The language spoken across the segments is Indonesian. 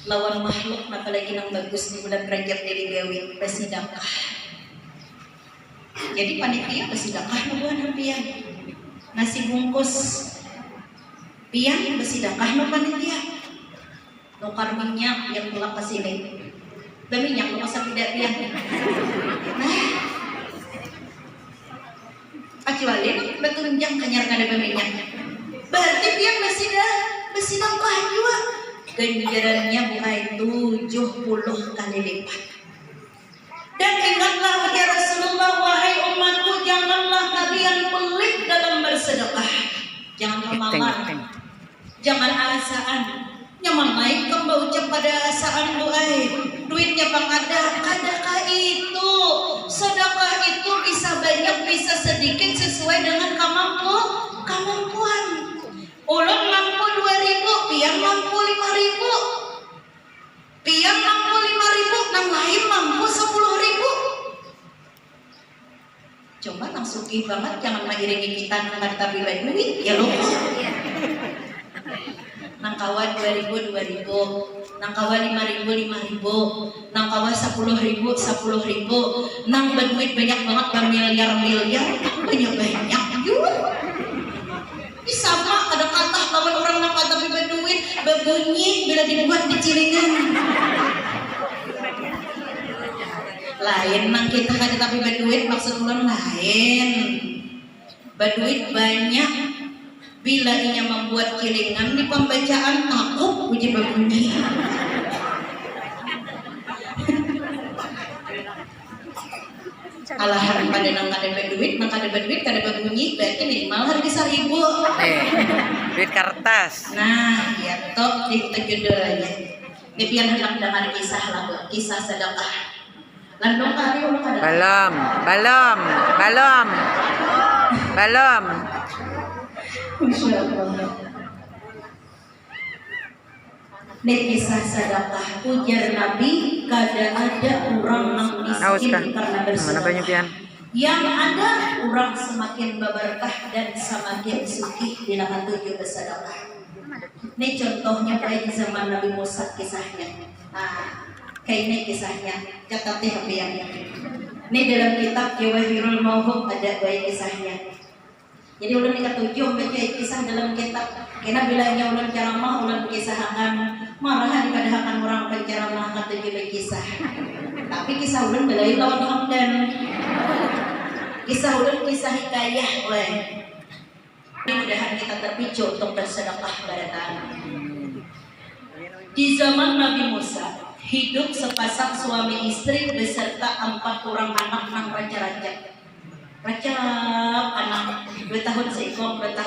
lawan makhluk apalagi nang bagus di bulan Rajab dari gawin bersedekah. Jadi panitia bersedekah nubuhan pian nasi bungkus pian bersedekah nu panitia nukar minyak yang pulang ke sini berminyak lu masa tidak pian nah kecuali betunjang kanyar kada berminyak berarti pian bersedekah juga ganjarannya bukan 70 kali lipat. Dan ingatlah ya Rasulullah, wahai umatku, janganlah kalian pelit dalam bersedekah, jangan kemalan, jangan alasaan, nyaman naik kembau ucap pada asaan buai duitnya bang adakah itu sedekah itu bisa banyak bisa sedikit sesuai dengan kemampuan. Ulun mampu 2.000, pian mampu 5.000, pian mampu 5.000, nang lain mampu 10.000. Coba nang sugih banget jangan mengiringi kita nang tapi duit ya lupa. Nang kawan 2.000, nang kawan 5.000, nang kawan 10.000, nang berduit banyak banget bermiliar-miliar, banyak juga. Sama ada kata lawan orang nang tapi berduit berbunyi bila dibuat di cilingan. Lain nang kita kada tapi berduit maksud ulang lain. Berduit banyak bila ia membuat cilingan di pembacaan takut uji berbunyi. Alahan pada nang kada berduit, nang kada berduit kada berbunyi berarti minimal harga 1.000. Duit kertas. Nah, ya toh itu judulnya. Ini pian hendak dengar kisah sedekah. Landong kali ulah kada. Belum. Insyaallah. Nek kisah sedekah ujar Nabi kada ada orang nang miskin karena bersedekah. Yang ada orang semakin berberkah dan semakin sugih bila tujuh bersedekah. Ini contohnya kayak di zaman Nabi Musa kisahnya. Nah, kayak ini kisahnya. Catat HP yang ini dalam kitab Jawahirul Mauhub ada baik kisahnya. Jadi ulun ketujuh baca kisah dalam kitab. Karena bilangnya ulun ceramah ulun kisahkan marahan dikadahakan orang penceramah ketujuh kisah. Tapi kisah ulun belai lawan Hamdan. Kisah ulun kisah hikayah weh. Mudah-mudahan kita terpicu untuk bersedekah baratan. Di zaman Nabi Musa hidup sepasang suami istri beserta 4 orang anak nang raja-raja. Raja anak 2 tahun seikong, 10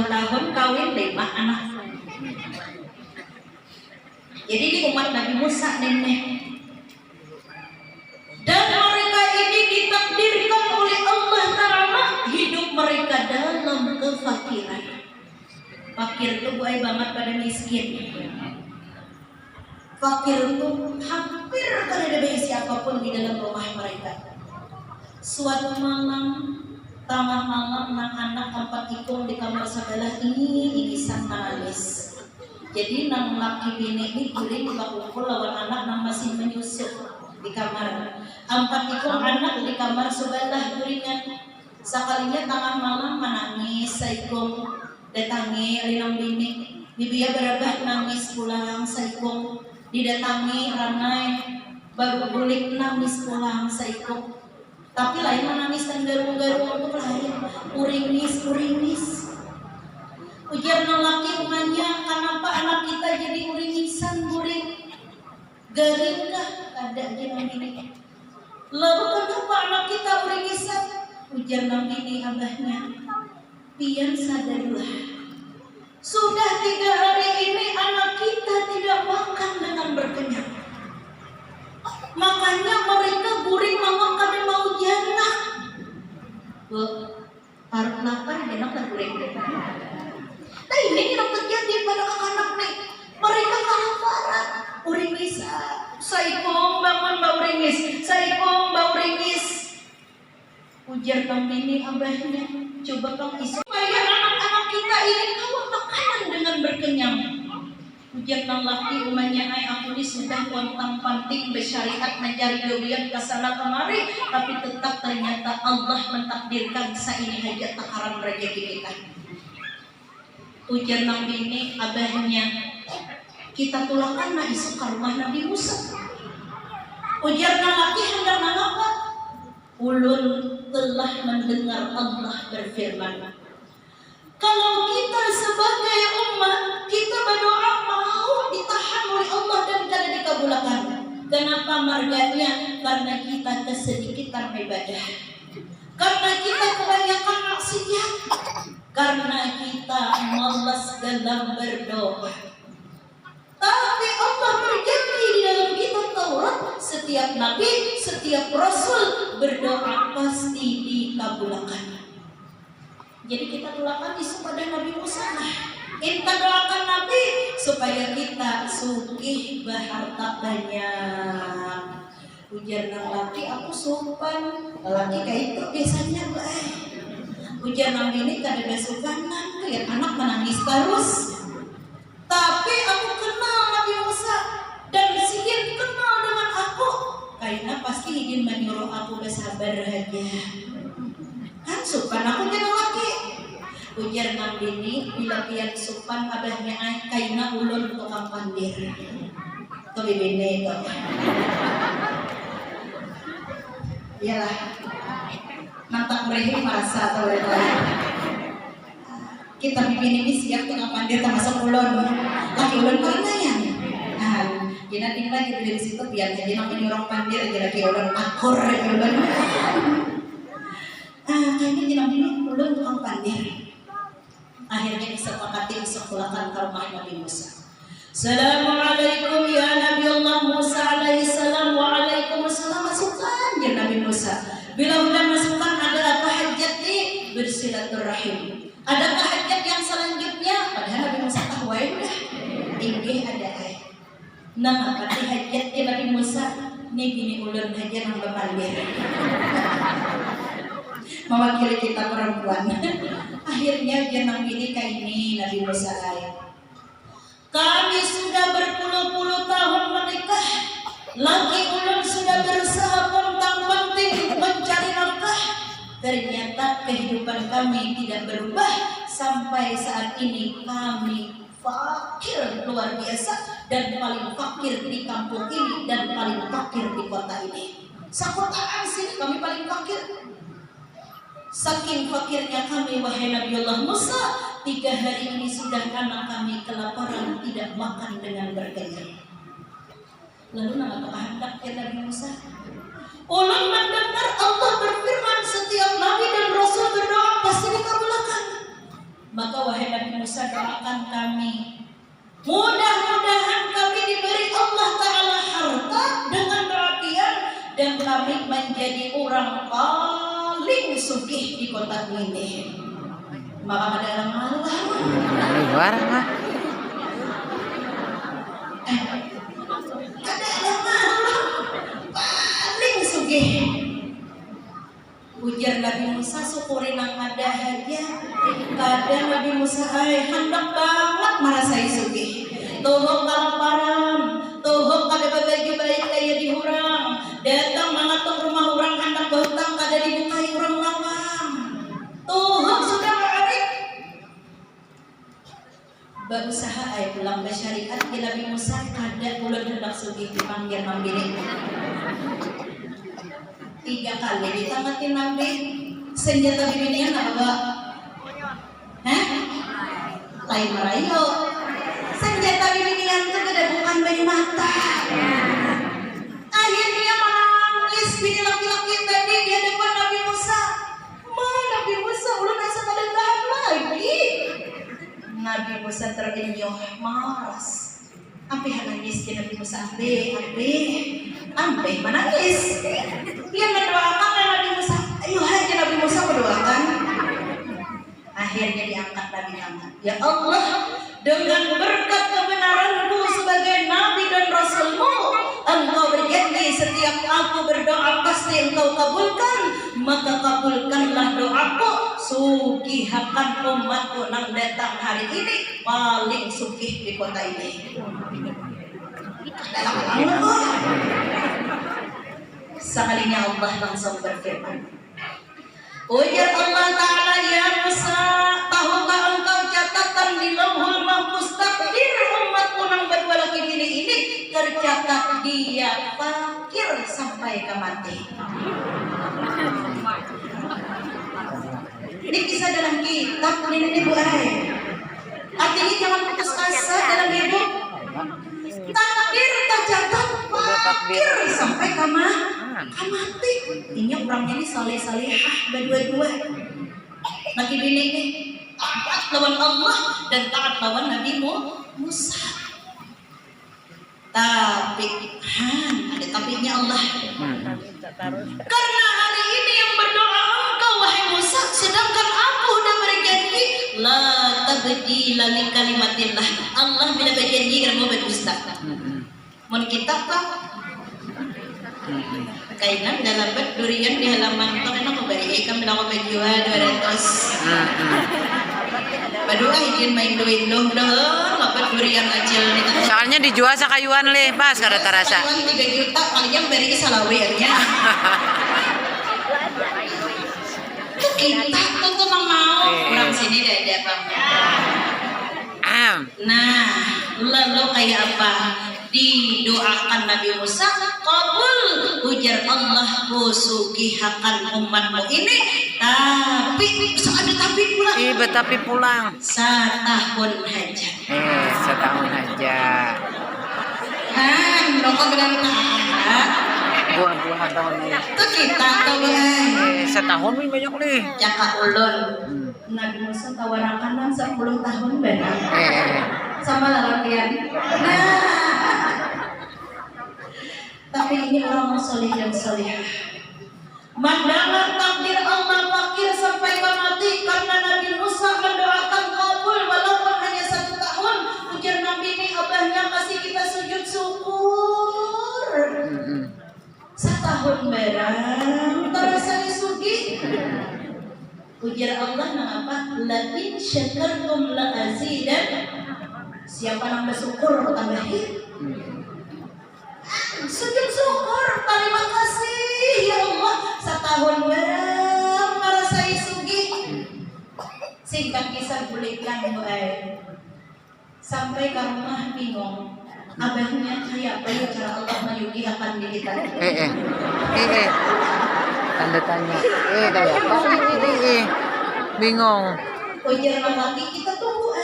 tahun kawin 5 anak. Jadi di umat Nabi Musa nenek. Dan mereka ini ditakdirkan oleh Allah Ta'ala hidup mereka dalam kefakiran. Fakir itu buai banget pada miskin. Fakir itu hampir kada ada siapapun di dalam rumah mereka. Suatu malam, tengah malam, anak 4 ikung di kamar sebelah ini sang nangis. Jadi nang laki bini ini guring bakukul lawan anak nang masih menyusup di kamar. 4 ikung anak di kamar sebelah guringan. Sekalinya tengah malam menangis, saikung datangi linang bini. Bibia berabah nangis pulang, saikung didatangi ranai baru bulik nangis pulang saikung. Tapi lain menangis dan garu-garu untuk lain uringis. Ujar nang laki umanya, kenapa anak kita jadi uringisan guring garing kah ada jenang ini. Lalu kenapa anak kita uringisan? Ujar nang ini abahnya, pian sadarlah. Sudah 3 hari ini anak kita tidak makan dengan berkenyang. Makanya mereka guring mama kami mau jana. Parut lapar enak lah guring. Nah ini yang terjadi pada anak nih. Mereka kelaparan. Uringis. Saikong bangun bau ringis. Saikong bau ringis. Ujar bang ini abahnya. Coba bang isu. Supaya anak-anak kita ini kawan makanan dengan berkenyang. Ujian nang laki umanya ay aku ni sudah kontang panting bersyariat mencari durian kesana kemari, tapi tetap ternyata Allah mentakdirkan saini hajat takaran rezeki kita. Ujian nang bini abahnya kita tulangkan na isu ke rumah Nabi Musa. Ujian nang laki hendak mengapa? Ulun telah mendengar Allah berfirman. Kalau kita sebagai umat kita berdoa mau ditahan oleh Allah dan kada dikabulkan. Kenapa marganya? Karena kita kesedikitan ibadah, karena kita kebanyakan maksiat, karena kita malas dalam berdoa. Tapi Allah berjanji di dalam kitab Taurat, setiap nabi, setiap rasul berdoa pasti dikabulkan. Jadi kita doakan isu pada Nabi Musa. Kita doakan Nabi supaya kita sugih berharta banyak. Ujar nang laki aku sopan, laki kayak itu biasanya baik. Ujar nang ini kada besukanan, lihat anak menangis terus. Tapi aku kenal Nabi Musa dan sikit kenal dengan aku. Karena pasti ingin menyuruh aku bersabar aja. Kan sopan aku jadi laki. Ujar nang bini bila kian sopan abahnya ay kaina ulun tukang pandir. Itu bibine itu. Iyalah. Mantak mereka merasa atau kita bibine ini siap tukang pandir termasuk ulun. Laki ulun mana yang? Jadi tinggal di situ biar jadi namanya orang pandir jadi laki ulun akur ulun. Kayaknya jenang ini ulun tukang pandir. Akhirnya disepakati disekulakan ke rumah Nabi Musa. Assalamualaikum ya Nabi Allah Musa alaihi salam. Waalaikumsalam. Masukkan ya Nabi Musa. Bila udah masukkan ada apa hajat nih? Bersilaturahim. Adakah hajat yang selanjutnya? Padahal Nabi Musa tahu udah. Inggih ada ay. Nah, apa hajat Nabi Musa? Nih gini ulun aja nang berpandir. Mewakili kita perempuan. Akhirnya jenang ini kayak ini Nabi Musa ayat. Kami sudah berpuluh-puluh tahun menikah. Laki ulun sudah berusaha pontang-panting mencari nafkah. Ternyata kehidupan kami tidak berubah. Sampai saat ini kami fakir luar biasa. Dan paling fakir di kampung ini. Dan paling fakir di kota ini. Sakotaan sini kami paling fakir. Saking fakirnya kami wahai Nabi Allah Musa, 3 hari ini sudah anak kami kelaparan tidak makan dengan berkenyang. Lalu nama hendak ya Nabi Musa? Ulun mendengar Allah berfirman setiap nabi dan rasul berdoa pasti dikabulkan. Maka wahai Nabi Musa doakan kami. Mudah-mudahan kami diberi Allah Ta'ala harta dengan rapian dan kami menjadi orang paling sugih di kota ini. Maka ada orang malam. Luar mah. Ada orang malam paling sugih. Ujar Nabi Musa syukuri nang ada aja. Kadang Nabi Musa hendak banget merasai sugih. Tuhuk kalaparan, tuhuk kada berbagi baik kaya dihurang. Datang mengatuk rumah orang hendak berhutang kada dibukai orang lawang. Tuhuk sudah berarif. Berusaha pulang bersyariat di Nabi Musa kada ulun hendak sugih dipanggil mambini. 3 kali ditangatin Nabi. Senjata bibinian apa? Lain merayu. Senjata bibinian itu kada bukan bayi mata. Akhirnya menangis bini laki-laki tadi di hadapan Nabi Musa. Nabi Musa ulun asa kada tahan lagi. Nabi Musa terenyuh maras. Ampe nangis di Nabi Musa ampe menangis. Dia mendoakan Nabi Musa. Ayo aja Nabi Musa mendoakan. Akhirnya diangkat Nabi Muhammad. Ya Allah, dengan berkat kebenaranku sebagai Nabi dan Rasulmu, Engkau berjanji setiap aku berdoa pasti Engkau kabulkan. Maka kabulkanlah doaku sugihakan umatku nang datang hari ini paling sugih di kota ini. Sekalinya Allah langsung berfirman, ujar Allah Ta'ala, ya Musa, tahukah engkau catatan di lauhul mahfuz takdir umatku nang berdua lagi ini tercatat dia fakir sampai ke mati. Ini kisah dalam kitab ini Bu Ai. Artinya jangan putus asa dalam hidup. Takdir tercatat fakir sampai ke mati. Ini orangnya ini saleh-salehah berdua-dua. Lagi bini ini taat lawan Allah dan taat lawan Nabi Musa. Tapi ada tapinya Allah. Karena hari ini yang berdoa engkau wahai Musa, sedangkan aku udah berjanji la tabdila li kalimatillah. Allah bila berjanji kamu berdusta. Mun kita Pak kainan dalam durian di halaman itu kan aku bari ikan bila aku berjual 200. Baduh izin main duit dong dapat durian acil nih. Soalnya dijual sakayuan le pas kada terasa. 3 juta kalinya bari salawiannya. Kita tuh mau orang sini ada bangnya. Nah, lalu kayak apa? Didoakan Nabi Musa, kabul ujar Allah kusugihakan umatmu ini. Tapi ada tapi pulang. Iya, tapi pulang. Setahun aja. Setahun aja. Noko bilang Buah-buahan tahun ini. itu kita tahu Setahun ini banyak nih. Caka ulun. Nabi Musa tawarakan 10 tahun benar. Sama lalakian. Tapi ini orang soleh dan solehah. Mandangan takdir Allah fakir sampai ke mati karena Nabi Musa mendoakan kabul walaupun hanya 1 tahun. Ujar Nabi ini abahnya kasih kita sujud syukur. Setahun barang terasa disugi. Ujar Allah mengapa? Lain syakartum la azidan. Siapa yang bersyukur tambahin. Sujud syukur, terima kasih ya Allah. Setahun barang merasai sugi. Singkat kisah pulihkan Bu Ai. Sampai ke rumah bingung. Abahnya kayak apa ya cara Allah menyugi akan di kita. Tanda tanya. Kayak apa? Bingung. Ujar lagi kita tunggu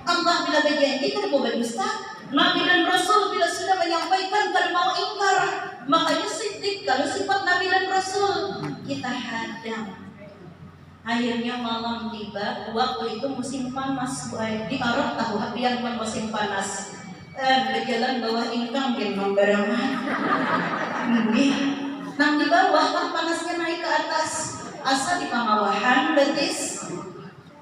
Allah bila berjanji kan mau berdusta. Nabi dan Rasul bila sudah menyampaikan kan mau ingkar. Makanya siddiq kalau sifat Nabi dan Rasul kita hadang. Akhirnya malam tiba, waktu itu musim panas di Arab tahu hapian musim panas. Berjalan bawah ingkang gendong barengan. Nang di bawah kan panasnya naik ke atas. Asa di pangawahan betis.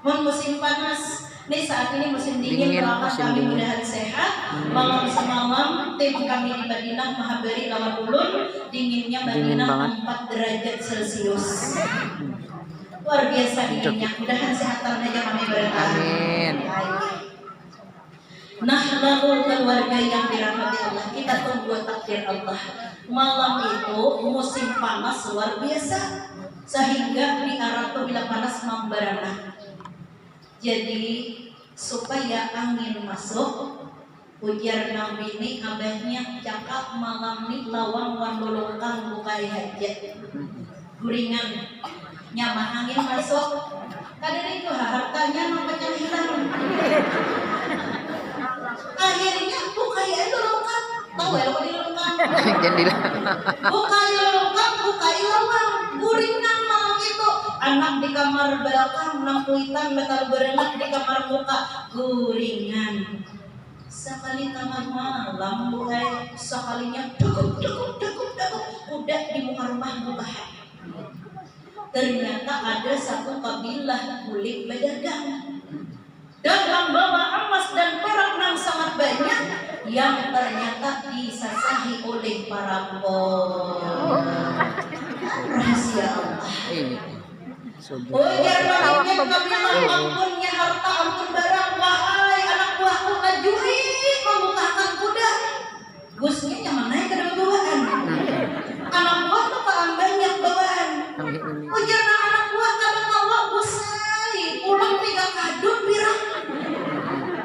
Musim panas. Nih saat ini musim dingin, doakan kami mudahan sehat. Malam semalam tim kami di Madinah Mahabari lawan ulun, dinginnya Madinah 4 derajat Celcius. Luar biasa dinginnya. Mudahan sehatan aja kami berkah. Amin. Nah lalu keluarga yang dirahmati Allah, kita tunggu takdir Allah. Malam itu musim panas luar biasa, sehingga di Arab tuh bila panas membarana. Jadi supaya angin masuk, ujar Nabi ini abahnya cakap malam ni lawang wandolongkang bukai hajat. Guringan, nyamah angin masuk. Kadang itu hartanya macam hilang. Akhirnya bukai lolongkang. Tahu ya lo di lolongkang? Jendela. Bukai lolongkang, bukai lawang. Guringan malam itu. Anak di kamar belakang, nang kuitan betal berenang di kamar muka, guringan. Sekali tengah malam, bukai sekalinya deguk, udah di muka rumah buka. Ternyata ada satu kabilah kulit berdagang dan membawa emas dan perak yang sangat banyak yang ternyata disasahi oleh para rahasia Allah. Subuh. Ujar nabinya kabilang ampunnya harta ampun barang. Wahai anak buahku ajui membukakan kuda. Gusnya nyaman naik ke dalam bawaan. Anak buah tuh banyak bawaan. Ujar anak buah kadang awak busai pulang 3 kadut pirang.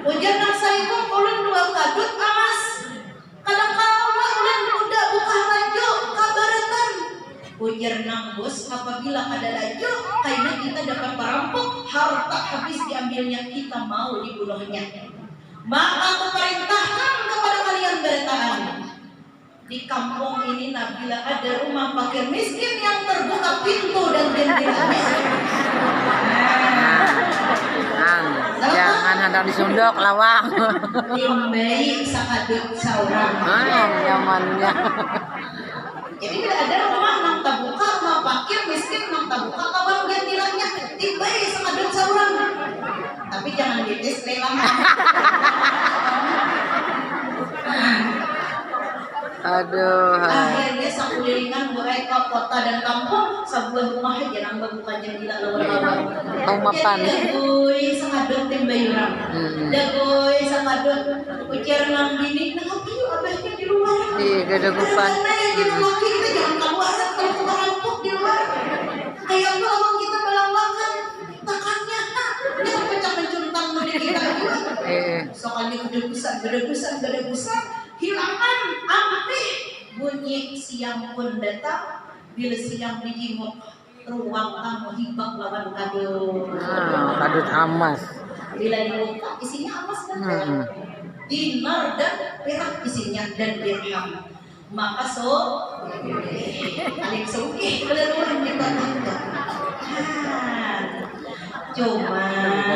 Ujar nang saya kok pulang 2 kadut amas. Kadang awak ulang kuda buka laju kabaratan. Ujar nang bos apabila ada laju karena kita dapat merampok harta habis diambilnya kita mau dibunuhnya. Maka aku perintahkan kepada kalian bertahan. Di kampung ini Nabila ada rumah fakir miskin yang terbuka pintu dan jendelanya. Jangan hendak disunduk lawang. Timbai sakadut saurang. Nyamannya. Jadi bila ada rumah nang terbuka, rumah fakir miskin nang terbuka kawan jendelanya. Timbai sakadut saurang. Tapi jangan dites lelang. Aduh. Akhirnya sakulilingan mulai ke kota dan kampung sebuah rumah aja nang bukan jendela lawan-lawan. Kau mapan. Dagoy sakadut timbayurang. Dagoy sakadut ujar nang bini nang api abahnya di luar. Iya, gadagupan. Karena yang di laki kita jangan keluar kalau kita rampok di luar. Kayak kalau kita melanggakan takannya dia pecah mencurutang muda kita juga. Soalnya gede besar hilangan api bunyi siang pun datang bila siang dijinguk ruang tamu hibak lawan kado. Kadut amas. Bila dibuka isinya amas dan perak. Dinar dan perak isinya dan dirham. Maka alik sugih keleruan di kota itu. Cuma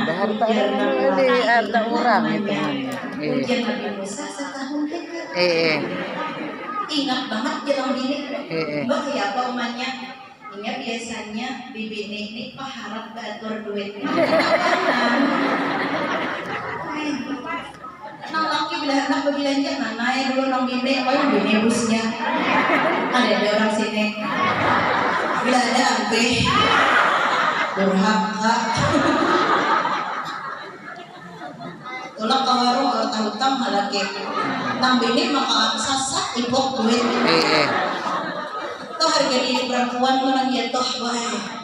ada harta orang itu. Ujian Nabi Musa setahun dekat. Ingat banget jalan ini. Mbak kayak apa umanya? Ingat biasanya bibi ini paharap keatur duitnya. Nang laki bila hendak berbelanja, nanai dulu nang bini, apa yang bini busnya? Ada orang sini. Bila ada ampe, durhaka. Tulak ke warung kalau tahu tam halaki. Nang bini maka sasak ibok duit. Tuh harga diri perempuan orang jatuh baik.